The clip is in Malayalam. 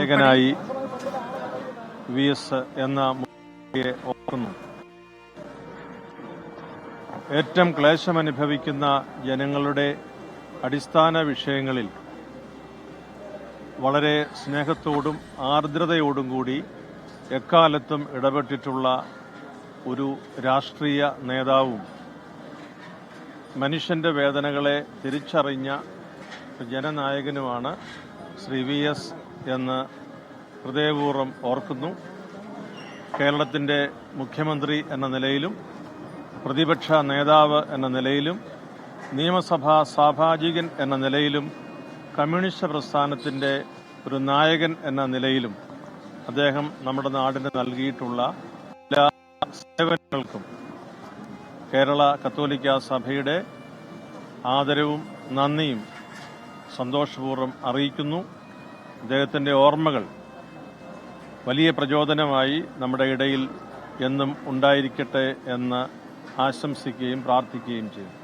നായകനായി വി.എസ്. എന്ന മുഖ്യമന്ത്രിയെ ഓർക്കുന്നു. ഏറ്റവും ക്ലേശമനുഭവിക്കുന്ന ജനങ്ങളുടെ അടിസ്ഥാന വിഷയങ്ങളിൽ വളരെ സ്നേഹത്തോടും ആർദ്രതയോടും കൂടി എക്കാലത്തും ഇടപെട്ടിട്ടുള്ള ഒരു രാഷ്ട്രീയ നേതാവും മനുഷ്യന്റെ വേദനകളെ തിരിച്ചറിഞ്ഞ ജനനായകനുമാണ് ശ്രീ വി.എസ്. എന്ന് ഹൃദയപൂർവ്വം ഓർക്കുന്നു. കേരളത്തിന്റെ മുഖ്യമന്ത്രി എന്ന നിലയിലും പ്രതിപക്ഷ നേതാവ് എന്ന നിലയിലും നിയമസഭാ സാഭാജികൻ എന്ന നിലയിലും കമ്മ്യൂണിസ്റ്റ് പ്രസ്ഥാനത്തിന്റെ ഒരു നായകൻ എന്ന നിലയിലും അദ്ദേഹം നമ്മുടെ നാടിന് നൽകിയിട്ടുള്ള എല്ലാ സേവനങ്ങൾക്കും കേരള കത്തോലിക്ക സഭയുടെ ആദരവും നന്ദിയും സന്തോഷപൂർവ്വം അറിയിക്കുന്നു. അദ്ദേഹത്തിന്റെ ഓർമ്മകൾ വലിയ പ്രചോദനമായി നമ്മുടെ ഇടയിൽ എന്നും ഉണ്ടായിരിക്കട്ടെ എന്ന് ആശംസിക്കുകയും പ്രാർത്ഥിക്കുകയും ചെയ്യും.